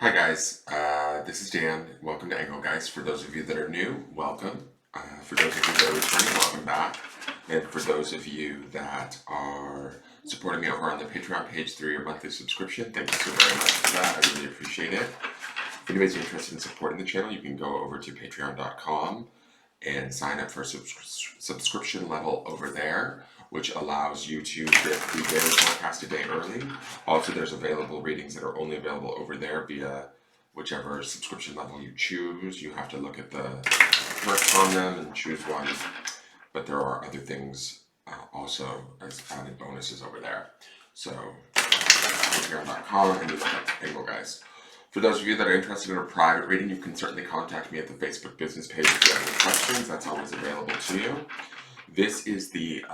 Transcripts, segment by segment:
Hi guys, this is Dan. Welcome to Engelgeist. For those of you that are new, welcome. For those of you that are returning, welcome back. And for those of you that are supporting me over on the Patreon page through your monthly subscription, thank you so very much for that. I really appreciate it. If anybody's interested in supporting the channel, you can go over to patreon.com and sign up for a subscription level over there, which allows you to get the daily podcast a day early. Also, there's available readings that are only available over there via whichever subscription level you choose. You have to look at the perks on them and choose one, but there are other things also as added bonuses over there. So, patreon.com and you look at Engelgeist. For those of you that are interested in a private reading, you can certainly contact me at the Facebook business page if you have any questions. That's always available to you. This is the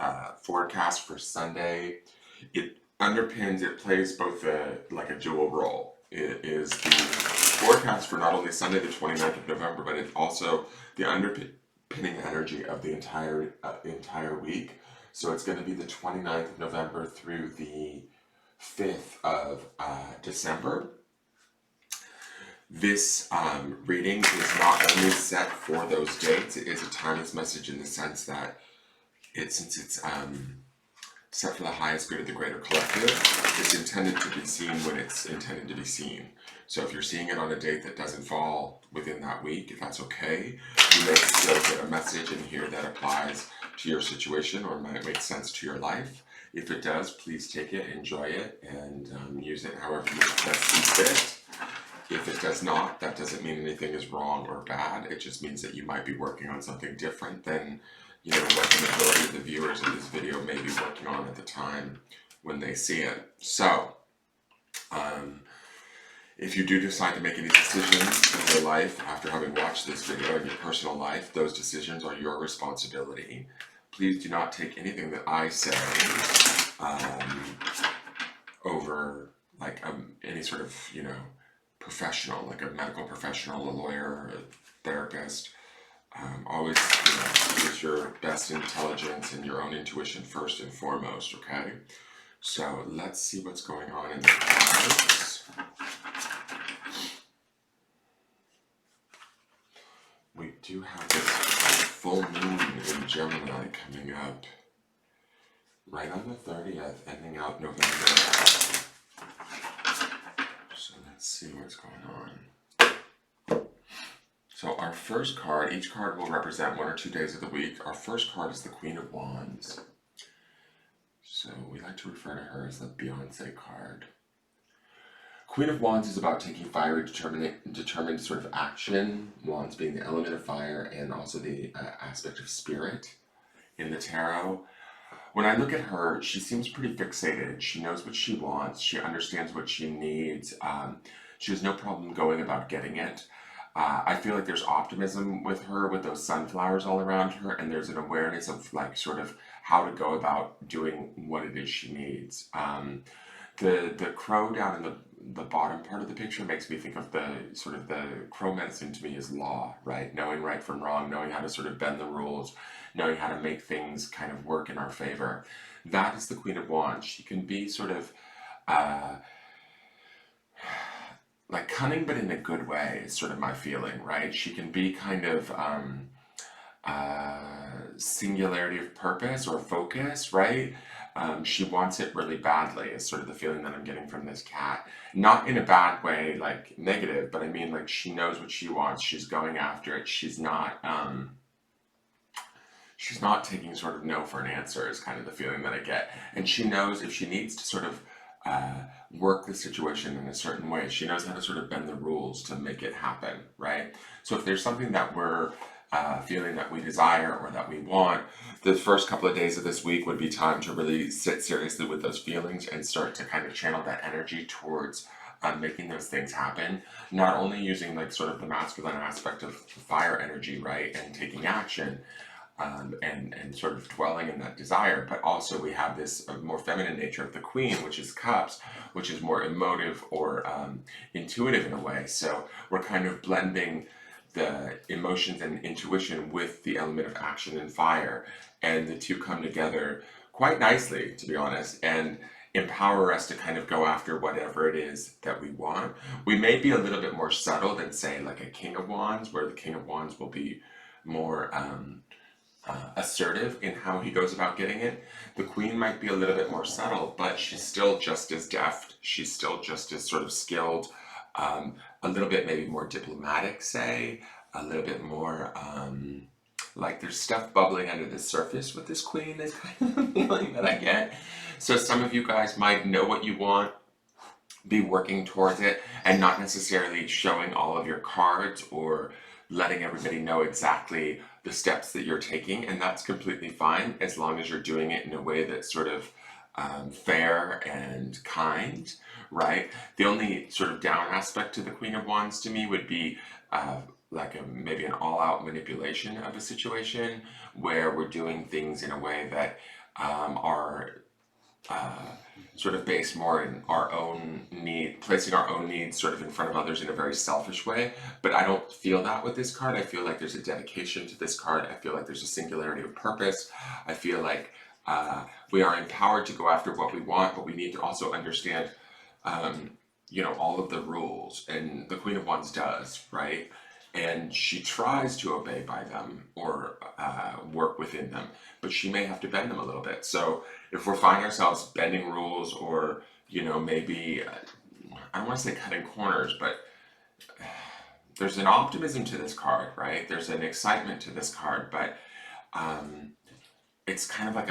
forecast for Sunday. It plays both like a dual role. It is the forecast for not only Sunday the 29th of November, but it's also the underpinning energy of the entire week. So it's going to be the 29th of November through the 5th of December. This reading is not only set for those dates, it is a timeless message in the sense that since it's set for the highest good of the greater collective, it's intended to be seen when it's intended to be seen. So if you're seeing it on a date that doesn't fall within that week, if that's okay, you may still get a message in here that applies to your situation or might make sense to your life. If it does, please take it, enjoy it, and use it however you best see fit. If it does not, that doesn't mean anything is wrong or bad. It just means that you might be working on something different than, what the majority of the viewers of this video may be working on at the time when they see it. So, if you do decide to make any decisions in your life after having watched this video in your personal life, those decisions are your responsibility. Please do not take anything that I say over like any sort of, professional, like a medical professional, a lawyer, or a therapist. Always use your best intelligence and your own intuition first and foremost, okay? So let's see what's going on in the cards. We do have this full moon in Gemini coming up right on the 30th, ending out November. So let's see what's going on. So our first card, each card will represent 1 or 2 days of the week. Our first card is the Queen of Wands. So we like to refer to her as the Beyonce card. Queen of Wands is about taking fiery, determined sort of action. Wands being the element of fire and also the aspect of spirit in the tarot. When I look at her, she seems pretty fixated. She knows what she wants. She understands what she needs. She has no problem going about getting it. I feel like there's optimism with her with those sunflowers all around her, and there's an awareness of like sort of how to go about doing what it is she needs. The crow down in the bottom part of the picture makes me think of the crow medicine to me is law, right? Knowing right from wrong, knowing how to sort of bend the rules, knowing how to make things kind of work in our favor. That is the Queen of Wands. She can be sort of like cunning, but in a good way, is sort of my feeling, right? She can be kind of singularity of purpose or focus, right? She wants it really badly is sort of the feeling that I'm getting from this cat. Not in a bad way, like negative, but I mean like she knows what she wants. She's going after it. She's not taking sort of no for an answer is kind of the feeling that I get. And she knows if she needs to sort of work the situation in a certain way, she knows how to sort of bend the rules to make it happen, right? So if there's something that we're feeling that we desire or that we want, the first couple of days of this week would be time to really sit seriously with those feelings and start to kind of channel that energy towards making those things happen. Not only using like sort of the masculine aspect of fire energy, right, and taking action, and sort of dwelling in that desire, but also we have this more feminine nature of the Queen, which is Cups, which is more emotive or intuitive in a way. So we're kind of blending the emotions and intuition with the element of action and fire, and the two come together quite nicely, to be honest. And empower us to kind of go after whatever it is that we want. We may be a little bit more subtle than, say, like a King of Wands, where the King of Wands will be more assertive in how he goes about getting it. The Queen might be a little bit more subtle, but she's still just as deft. She's still just as sort of skilled, a little bit maybe more diplomatic, say, a little bit more like there's stuff bubbling under the surface with this Queen, is kind of the feeling that I get. So some of you guys might know what you want, be working towards it, and not necessarily showing all of your cards or letting everybody know exactly the steps that you're taking, and that's completely fine as long as you're doing it in a way that's sort of fair and kind, right? The only sort of down aspect to the Queen of Wands to me would be like maybe an all-out manipulation of a situation where we're doing things in a way that are sort of based more in our own need, placing our own needs sort of in front of others in a very selfish way. But I don't feel that with this card. I feel like there's a dedication to this card. I feel like there's a singularity of purpose. I feel like we are empowered to go after what we want, but we need to also understand, you know, all of the rules, and the Queen of Wands does, right? And she tries to obey by them or work within them, but she may have to bend them a little bit. So if we're finding ourselves bending rules, or, you know, maybe, I don't want to say cutting corners, but there's an optimism to this card, right? There's an excitement to this card, but it's kind of like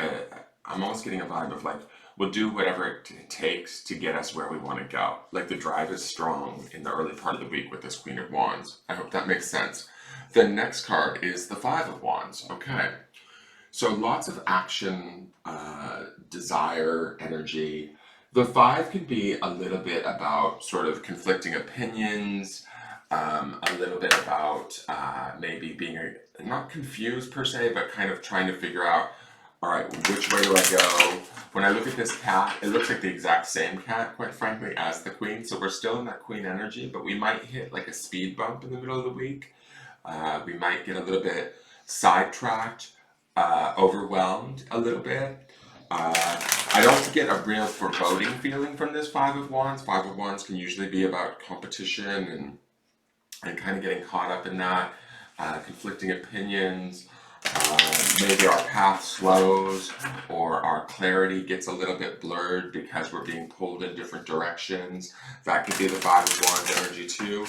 I'm almost getting a vibe of like, we'll do whatever it takes to get us where we want to go. Like the drive is strong in the early part of the week with this Queen of Wands. I hope that makes sense. The next card is the Five of Wands. Okay. So lots of action, desire, energy. The Five can be a little bit about sort of conflicting opinions, a little bit about maybe being not confused per se, but kind of trying to figure out, all right, which way do I go? When I look at this cat, it looks like the exact same cat, quite frankly, as the Queen. So we're still in that Queen energy, but we might hit like a speed bump in the middle of the week. We might get a little bit sidetracked, overwhelmed a little bit. I don't get a real foreboding feeling from this Five of Wands. Five of Wands can usually be about competition and kind of getting caught up in that, conflicting opinions. Maybe our path slows, or our clarity gets a little bit blurred because we're being pulled in different directions. That could be the Five of Wands energy too.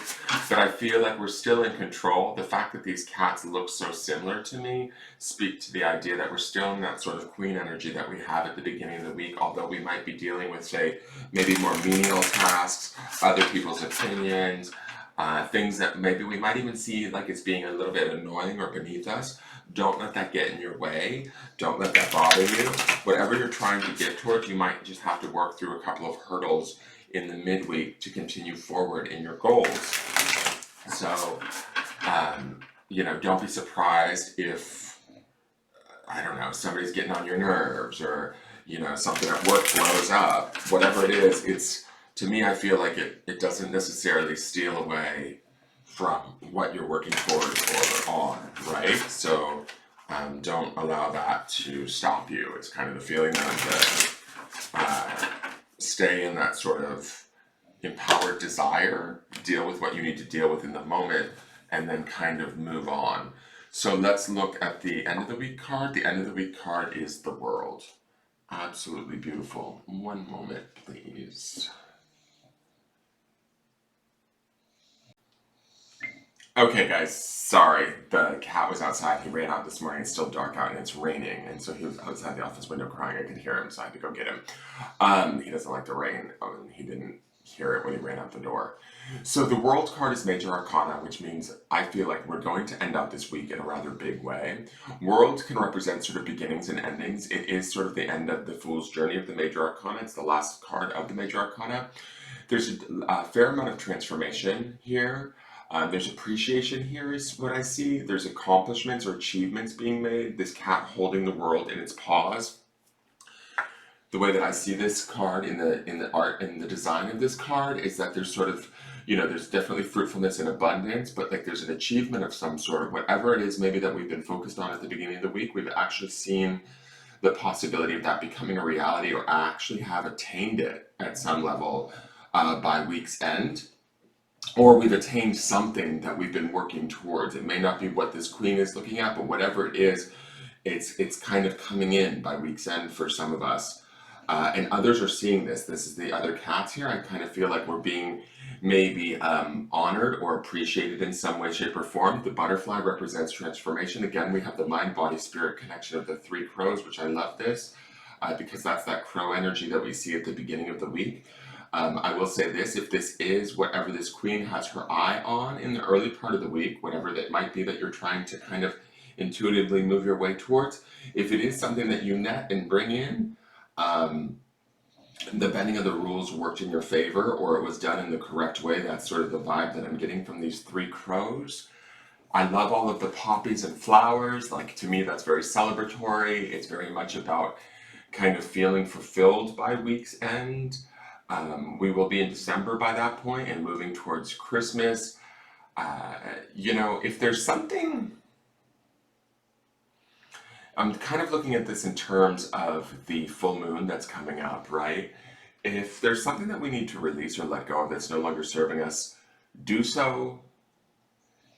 But I feel like we're still in control. The fact that these cats look so similar to me speak to the idea that we're still in that sort of Queen energy that we have at the beginning of the week, although we might be dealing with, say, maybe more menial tasks, other people's opinions, things that maybe we might even see like it's being a little bit annoying or beneath us. Don't let that get in your way. Don't let that bother you. Whatever you're trying to get towards, you might just have to work through a couple of hurdles in the midweek to continue forward in your goals. So, you know, don't be surprised if, I don't know, somebody's getting on your nerves, or, you know, something at work blows up. Whatever it is, it's, to me, I feel like it doesn't necessarily steal away from what you're working towards or on, right? So don't allow that to stop you. It's kind of the feeling that stay in that sort of empowered desire, deal with what you need to deal with in the moment, and then kind of move on. So let's look at the end of the week card. The end of the week card is the World. Absolutely beautiful. One moment, please. Okay, guys, sorry. The cat was outside. He ran out this morning. It's still dark out and it's raining. And so he was outside the office window crying. I could hear him, so I had to go get him. He doesn't like the rain. And he didn't hear it when he ran out the door. So the World card is Major Arcana, which means I feel like we're going to end up this week in a rather big way. World can represent sort of beginnings and endings. It is sort of the end of the Fool's Journey of the Major Arcana. It's the last card of the Major Arcana. There's a fair amount of transformation here. There's appreciation here is what I see. There's accomplishments or achievements being made. This cat holding the world in its paws. The way that I see this card in the art and the design of this card is that there's sort of, you know, there's definitely fruitfulness and abundance, but like there's an achievement of some sort, whatever it is maybe that we've been focused on at the beginning of the week. We've actually seen the possibility of that becoming a reality or actually have attained it at some level by week's end. Or we've attained something that we've been working towards. It may not be what this queen is looking at, but whatever it is, it's kind of coming in by week's end for some of us. And others are seeing this. This is the other cats here. I kind of feel like we're being maybe honored or appreciated in some way, shape, or form. The butterfly represents transformation. Again, we have the mind, body, spirit connection of the three crows, which I love this because that's that crow energy that we see at the beginning of the week. I will say this, if this is whatever this queen has her eye on in the early part of the week, whatever that might be that you're trying to kind of intuitively move your way towards, if it is something that you net and bring in, the bending of the rules worked in your favor or it was done in the correct way, that's sort of the vibe that I'm getting from these three crows. I love all of the poppies and flowers. Like, to me, that's very celebratory. It's very much about kind of feeling fulfilled by week's end. We will be in December by that point and moving towards Christmas. If there's something, I'm kind of looking at this in terms of the full moon that's coming up, right? If there's something that we need to release or let go of that's no longer serving us, do so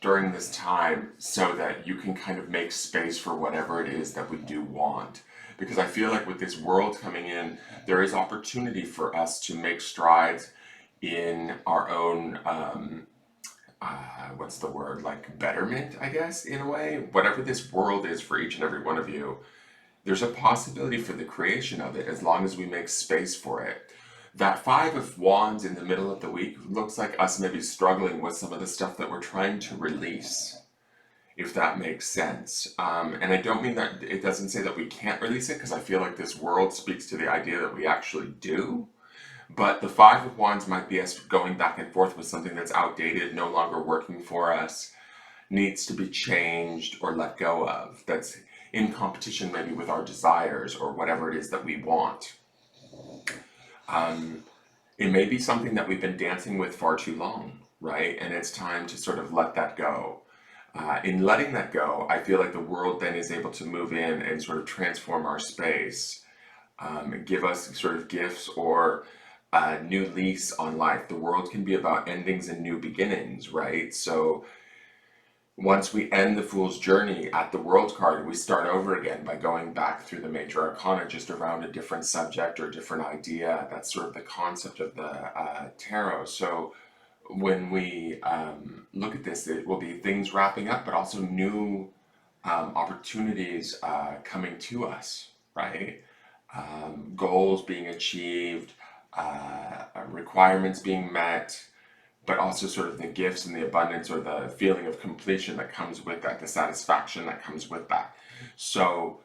during this time so that you can kind of make space for whatever it is that we do want. Because I feel like with this world coming in, there is opportunity for us to make strides in our own, what's the word, like betterment, I guess, in a way. Whatever this world is for each and every one of you, there's a possibility for the creation of it as long as we make space for it. That Five of Wands in the middle of the week looks like us maybe struggling with some of the stuff that we're trying to release, if that makes sense. And I don't mean that it doesn't say that we can't release it, because I feel like this world speaks to the idea that we actually do. But the Five of Wands might be us going back and forth with something that's outdated, no longer working for us, needs to be changed or let go of, that's in competition maybe with our desires or whatever it is that we want. It may be something that we've been dancing with far too long, right? And it's time to sort of let that go. In letting that go, I feel like the world then is able to move in and sort of transform our space, give us sort of gifts or a new lease on life. The world can be about endings and new beginnings, right? So once we end the Fool's Journey at the World card, we start over again by going back through the major arcana, just around a different subject or a different idea. That's sort of the concept of the tarot. So when we look at this, it will be things wrapping up, but also new opportunities coming to us, right? Goals being achieved, requirements being met, but also sort of the gifts and the abundance or the feeling of completion that comes with that, the satisfaction that comes with that. So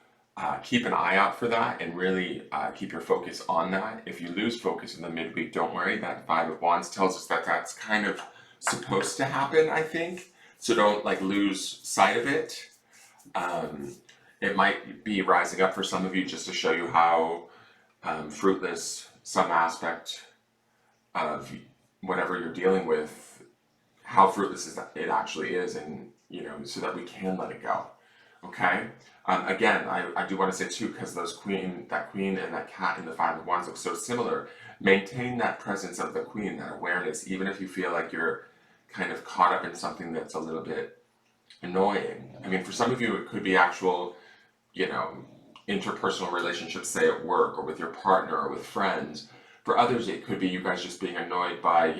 keep an eye out for that and really keep your focus on that. If you lose focus in the midweek, don't worry. That Five of Wands tells us that that's kind of supposed to happen, I think. So don't like lose sight of it. It might be rising up for some of you just to show you how fruitless some aspect of whatever you're dealing with, how fruitless it actually is, and so that we can let it go. Okay. Again, I do want to say too, because that queen and that cat in the Five of Wands look so similar. Maintain that presence of the queen, that awareness, even if you feel like you're kind of caught up in something that's a little bit annoying. I mean, for some of you, it could be actual, interpersonal relationships, say at work or with your partner or with friends. For others, it could be you guys just being annoyed by,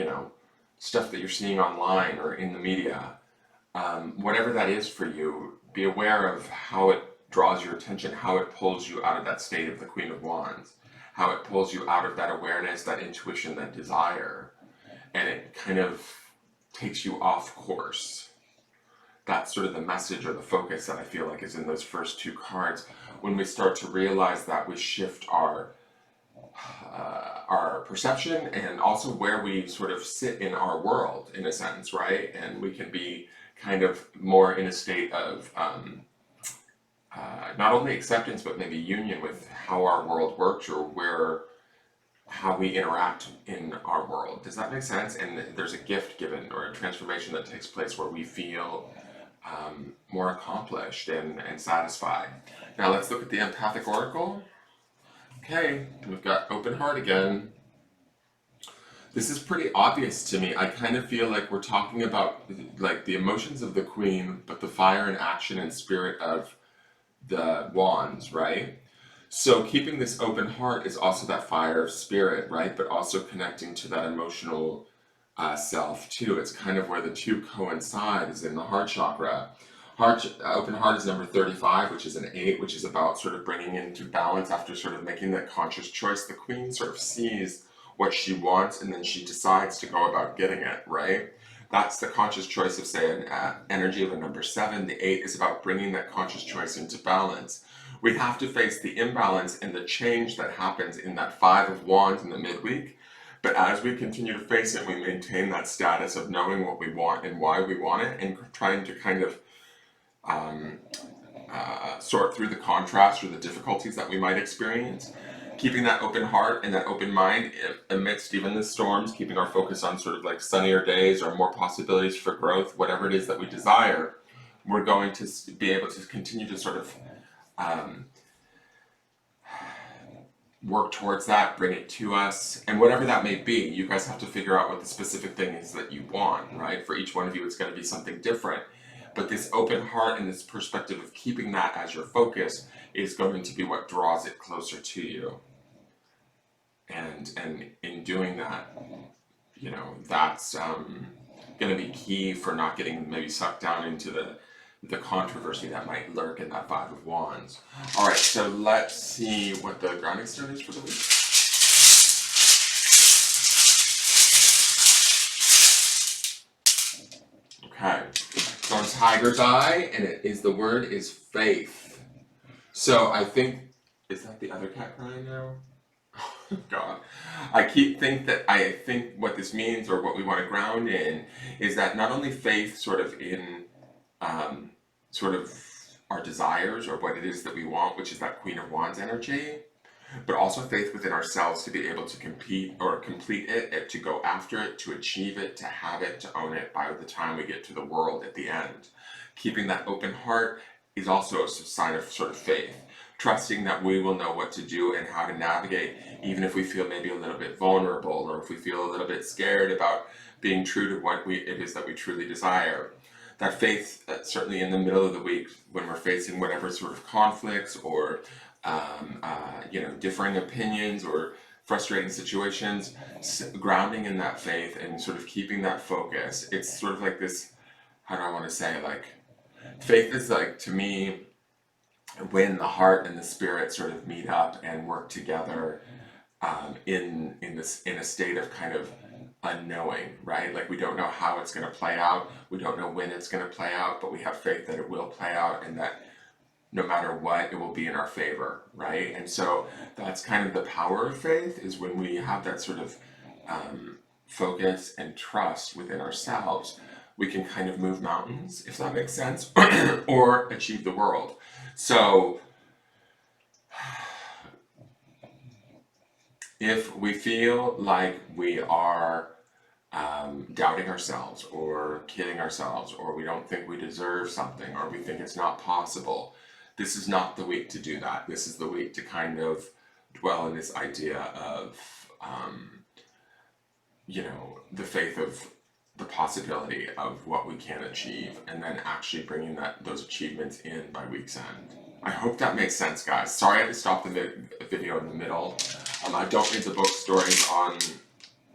stuff that you're seeing online or in the media. Whatever that is for you, be aware of how it draws your attention, how it pulls you out of that state of the Queen of Wands, how it pulls you out of that awareness, that intuition, that desire, and it kind of takes you off course. That's sort of the message or the focus that I feel like is in those first two cards. When we start to realize that, we shift our perception and also where we sort of sit in our world, in a sense, right? And we can be kind of more in a state of not only acceptance, but maybe union with how our world works or how we interact in our world. Does that make sense? And there's a gift given or a transformation that takes place where we feel more accomplished and satisfied. Now let's look at the empathic oracle. Okay, we've got open heart again. This is pretty obvious to me. I kind of feel like we're talking about like the emotions of the queen, but the fire and action and spirit of the wands, right? So keeping this open heart is also that fire of spirit, right? But also connecting to that emotional self too. It's kind of where the two coincide is in the heart chakra. Open heart is number 35, which is an 8, which is about sort of bringing into balance after sort of making that conscious choice. The queen sort of sees what she wants and then she decides to go about getting it, right? That's the conscious choice of, say, an energy of a number 7. The 8 is about bringing that conscious choice into balance. We have to face the imbalance and the change that happens in that 5 of wands in the midweek. But as we continue to face it, we maintain that status of knowing what we want and why we want it, and trying to kind of sort through the contrast or the difficulties that we might experience. Keeping that open heart and that open mind amidst even the storms, keeping our focus on sort of like sunnier days or more possibilities for growth, whatever it is that we desire, we're going to be able to continue to sort of work towards that, bring it to us, and whatever that may be. You guys have to figure out what the specific thing is that you want, right? For each one of you, it's going to be something different. But this open heart and this perspective of keeping that as your focus is going to be what draws it closer to you. And in doing that, you know, that's going to be key for not getting maybe sucked down into the controversy that might lurk in that 5 of wands. All right, so let's see what the grounding stone is for the week. Okay, so on Tiger's Eye, and the word is faith. So I think, is that the other cat crying now? God, I think what this means, or what we want to ground in, is that not only faith sort of in sort of our desires or what it is that we want, which is that Queen of Wands energy, but also faith within ourselves to be able to compete or complete it, to go after it, to achieve it, to have it, to own it by the time we get to the world at the end. Keeping that open heart is also a sign of sort of faith. Trusting that we will know what to do and how to navigate, even if we feel maybe a little bit vulnerable, or if we feel a little bit scared about being true to what it is that we truly desire. That faith, certainly in the middle of the week, when we're facing whatever sort of conflicts or differing opinions or frustrating situations, grounding in that faith and sort of keeping that focus. It's sort of like this, how do I want to say, like, faith is like, to me, when the heart and the spirit sort of meet up and work together in a state of kind of unknowing, right? Like, we don't know how it's going to play out, we don't know when it's going to play out, but we have faith that it will play out and that no matter what, it will be in our favor, right? And so that's kind of the power of faith, is when we have that sort of focus and trust within ourselves, we can kind of move mountains, if that makes sense, or achieve the world. So if we feel like we are doubting ourselves or kidding ourselves, or we don't think we deserve something, or we think it's not possible, this is not the week to do that. This is the week to kind of dwell in this idea of, the faith of the possibility of what we can achieve, and then actually bringing those achievements in by week's end. I hope that makes sense, guys. Sorry I had to stop the video in the middle. I don't read the book stories on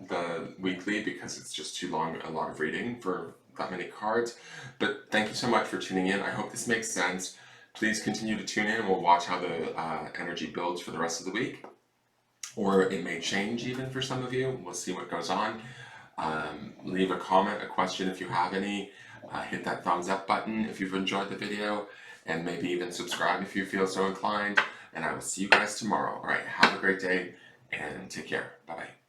the weekly because it's just too long, a lot of reading for that many cards. But thank you so much for tuning in. I hope this makes sense. Please continue to tune in, and we'll watch how the energy builds for the rest of the week. Or it may change even for some of you. We'll see what goes on. Leave a comment, a question if you have any. Hit that thumbs up button if you've enjoyed the video, and maybe even subscribe if you feel so inclined. And I will see you guys tomorrow. All right, have a great day and take care. Bye-bye.